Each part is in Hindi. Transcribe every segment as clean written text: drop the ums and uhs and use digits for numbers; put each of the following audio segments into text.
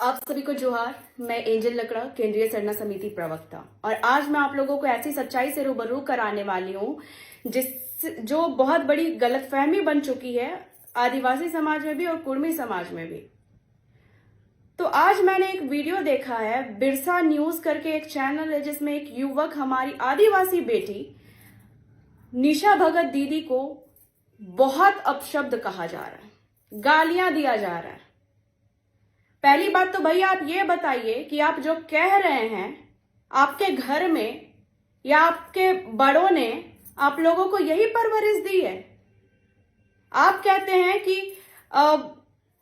आप सभी को जोहार। मैं एंजल लकड़ा, केंद्रीय सरना समिति प्रवक्ता, और आज मैं आप लोगों को ऐसी सच्चाई से रूबरू कराने वाली हूँ जो बहुत बड़ी गलतफहमी बन चुकी है आदिवासी समाज में भी और कुर्मी समाज में भी। तो आज मैंने एक वीडियो देखा है, बिरसा न्यूज करके एक चैनल है जिसमें एक युवक हमारी आदिवासी बेटी निशा भगत दीदी को बहुत अपशब्द कहा जा रहा है, गालियां दिया जा रहा है। पहली बात तो भैया आप ये बताइए कि आप जो कह रहे हैं, आपके घर में या आपके बड़ों ने आप लोगों को यही परवरिश दी है। आप कहते हैं कि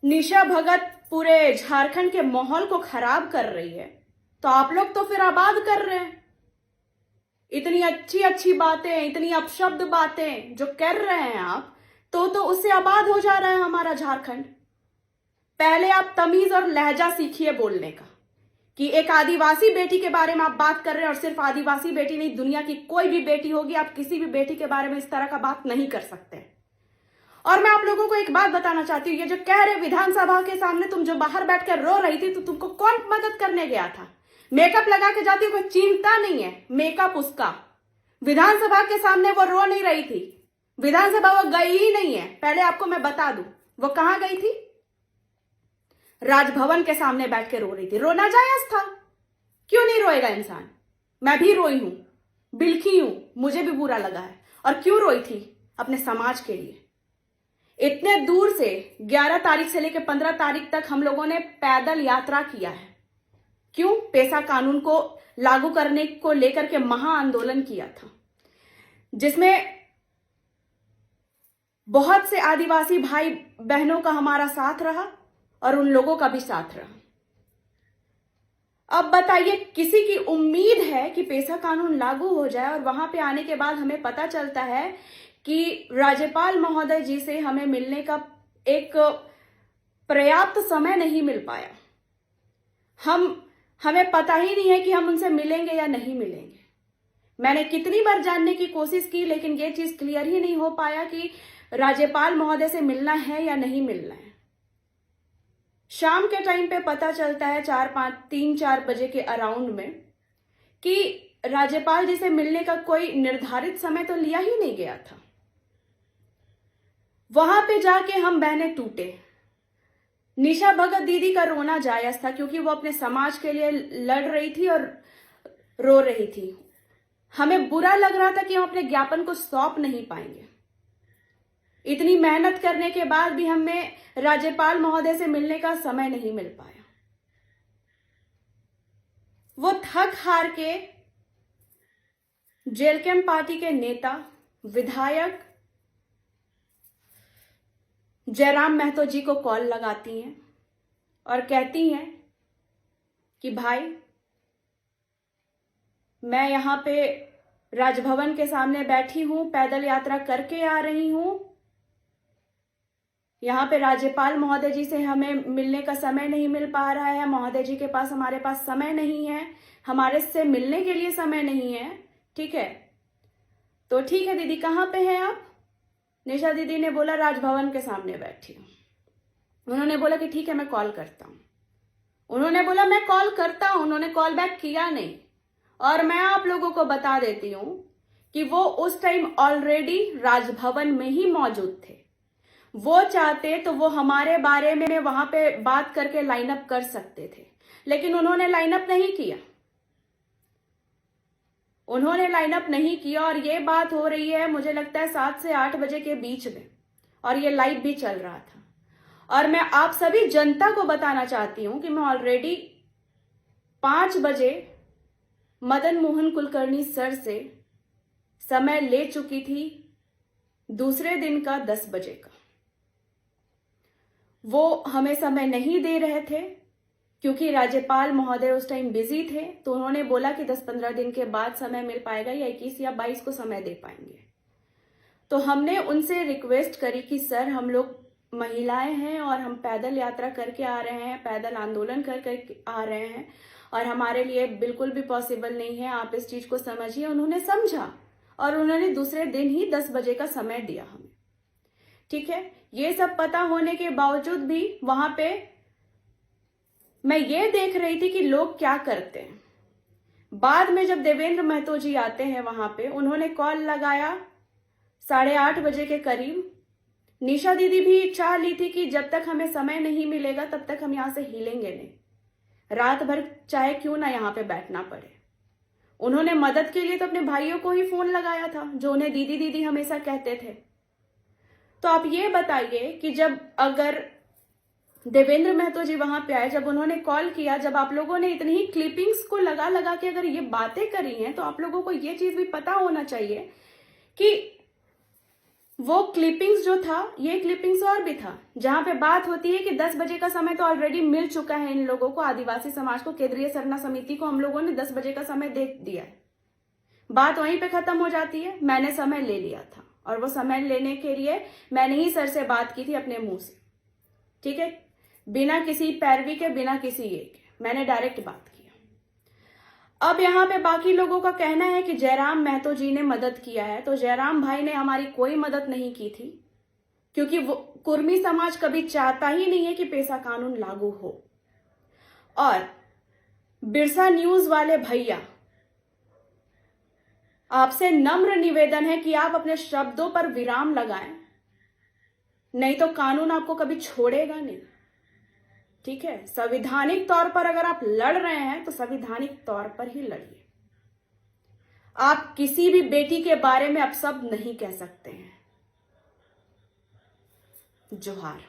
निशा भगत पूरे झारखंड के माहौल को खराब कर रही है, तो आप लोग तो फिर आबाद कर रहे हैं। इतनी अच्छी अच्छी बातें, इतनी अपशब्द बातें जो कर रहे हैं आप, तो उससे आबाद हो जा रहा है हमारा झारखंड। पहले आप तमीज और लहजा सीखिए बोलने का, कि एक आदिवासी बेटी के बारे में आप बात कर रहे हैं, और सिर्फ आदिवासी बेटी नहीं, दुनिया की कोई भी बेटी होगी, आप किसी भी बेटी के बारे में इस तरह का बात नहीं कर सकते। और मैं आप लोगों को एक बात बताना चाहती हूँ, ये जो कह रहे विधानसभा के सामने तुम जो बाहर बैठकर रो रही थी, तो तुमको कौन मदद करने गया था? मेकअप लगा के जाती, कोई चिंता नहीं है मेकअप उसका। विधानसभा के सामने वो रो नहीं रही थी, विधानसभा वो गई ही नहीं है। पहले आपको मैं बता दूं वो कहां गई थी। राजभवन के सामने बैठ के रो रही थी। रोना जायज था, क्यों नहीं रोएगा इंसान? मैं भी रोई हूं, बिलखी हूं, मुझे भी बुरा लगा है। और क्यों रोई थी? अपने समाज के लिए। इतने दूर से 11 तारीख से लेकर 15 तारीख तक हम लोगों ने पैदल यात्रा किया है। क्यों? पेशा कानून को लागू करने को लेकर के महा आंदोलन किया था, जिसमें बहुत से आदिवासी भाई बहनों का हमारा साथ रहा और उन लोगों का भी साथ रहा। अब बताइए, किसी की उम्मीद है कि पेशा कानून लागू हो जाए, और वहां पे आने के बाद हमें पता चलता है कि राज्यपाल महोदय जी से हमें मिलने का एक पर्याप्त समय नहीं मिल पाया। हमें पता ही नहीं है कि हम उनसे मिलेंगे या नहीं मिलेंगे। मैंने कितनी बार जानने की कोशिश की, लेकिन ये चीज क्लियर ही नहीं हो पाया कि राज्यपाल महोदय से मिलना है या नहीं मिलना है। शाम के टाइम पे पता चलता है 3-4 बजे के अराउंड में कि राज्यपाल जी से मिलने का कोई निर्धारित समय तो लिया ही नहीं गया था। वहां पे जाके हम बहने टूटे। निशा भगत दीदी का रोना जायज था, क्योंकि वो अपने समाज के लिए लड़ रही थी और रो रही थी। हमें बुरा लग रहा था कि हम अपने ज्ञापन को सौंप नहीं पाएंगे। इतनी मेहनत करने के बाद भी हमें राज्यपाल महोदय से मिलने का समय नहीं मिल पाया। वो थक हार के जेल कैंप पार्टी के नेता विधायक जयराम महतो जी को कॉल लगाती हैं और कहती हैं कि भाई, मैं यहां पे राजभवन के सामने बैठी हूं, पैदल यात्रा करके आ रही हूं। यहाँ पे राज्यपाल महोदय जी से हमें मिलने का समय नहीं मिल पा रहा है। महोदय जी के पास हमारे पास समय नहीं है, हमारे से मिलने के लिए समय नहीं है। ठीक है, तो ठीक है दीदी, कहाँ पे हैं आप? निशा दीदी ने बोला राजभवन के सामने बैठी हूँ। उन्होंने बोला कि ठीक है, मैं कॉल करता हूँ। उन्होंने बोला मैं कॉल करता हूँ, उन्होंने कॉल बैक किया नहीं। और मैं आप लोगों को बता देती हूँ कि वो उस टाइम ऑलरेडी राजभवन में ही मौजूद थे। वो चाहते तो वो हमारे बारे में वहां पे बात करके लाइन अप कर सकते थे, लेकिन उन्होंने लाइन अप नहीं किया। उन्होंने लाइन अप नहीं किया, और ये बात हो रही है मुझे लगता है 7 से 8 बजे के बीच में, और ये लाइव भी चल रहा था। और मैं आप सभी जनता को बताना चाहती हूं कि मैं ऑलरेडी 5 बजे मदन मोहन कुलकर्णी सर से समय ले चुकी थी, दूसरे दिन का 10 बजे का। वो हमें समय नहीं दे रहे थे, क्योंकि राज्यपाल महोदय उस टाइम बिजी थे। तो उन्होंने बोला कि 10-15 दिन के बाद समय मिल पाएगा, या 21 या 22 को समय दे पाएंगे। तो हमने उनसे रिक्वेस्ट करी कि सर, हम लोग महिलाएं हैं और हम पैदल यात्रा करके आ रहे हैं, पैदल आंदोलन करके आ रहे हैं, और हमारे लिए बिल्कुल भी पॉसिबल नहीं है, आप इस चीज को समझिए। उन्होंने समझा और उन्होंने दूसरे दिन ही 10 बजे का समय दिया हमें। ठीक है, ये सब पता होने के बावजूद भी वहां पे मैं ये देख रही थी कि लोग क्या करते हैं। बाद में जब देवेंद्र महतो जी आते हैं वहां पे, उन्होंने कॉल लगाया 8:30 बजे के करीब। निशा दीदी भी चाह ली थी कि जब तक हमें समय नहीं मिलेगा तब तक हम यहां से हिलेंगे नहीं, रात भर चाहे क्यों ना यहां पे बैठना पड़े। उन्होंने मदद के लिए तो अपने भाइयों को ही फोन लगाया था, जो उन्हें दीदी दीदी हमेशा कहते थे। तो आप ये बताइए कि जब अगर देवेंद्र महतो जी वहां पे आए, जब उन्होंने कॉल किया, जब आप लोगों ने इतनी ही क्लिपिंग्स को लगा लगा के अगर ये बातें करी हैं, तो आप लोगों को ये चीज भी पता होना चाहिए कि वो क्लिपिंग्स जो था, ये क्लिपिंग्स और भी था, जहां पे बात होती है कि 10 बजे का समय तो ऑलरेडी मिल चुका है इन लोगों को, आदिवासी समाज को, केंद्रीय सरना समिति को हम लोगों ने 10 बजे का समय दे दिया है। बात वहीं पे खत्म हो जाती है। मैंने समय ले लिया था और वो समय लेने के लिए मैंने ही सर से बात की थी अपने मुंह से, ठीक है, बिना किसी पैरवी के, बिना किसी ये के, मैंने डायरेक्ट बात की। अब यहाँ पे बाकी लोगों का कहना है कि जयराम महतो जी ने मदद किया है, तो जयराम भाई ने हमारी कोई मदद नहीं की थी, क्योंकि वो कुर्मी समाज कभी चाहता ही नहीं है कि पेशा कानून लागू हो। और बिरसा न्यूज वाले भैया, आपसे नम्र निवेदन है कि आप अपने शब्दों पर विराम लगाएं, नहीं तो कानून आपको कभी छोड़ेगा नहीं, ठीक है। संवैधानिक तौर पर अगर आप लड़ रहे हैं तो संवैधानिक तौर पर ही लड़िए। आप किसी भी बेटी के बारे में अपशब्द नहीं कह सकते हैं। जोहार।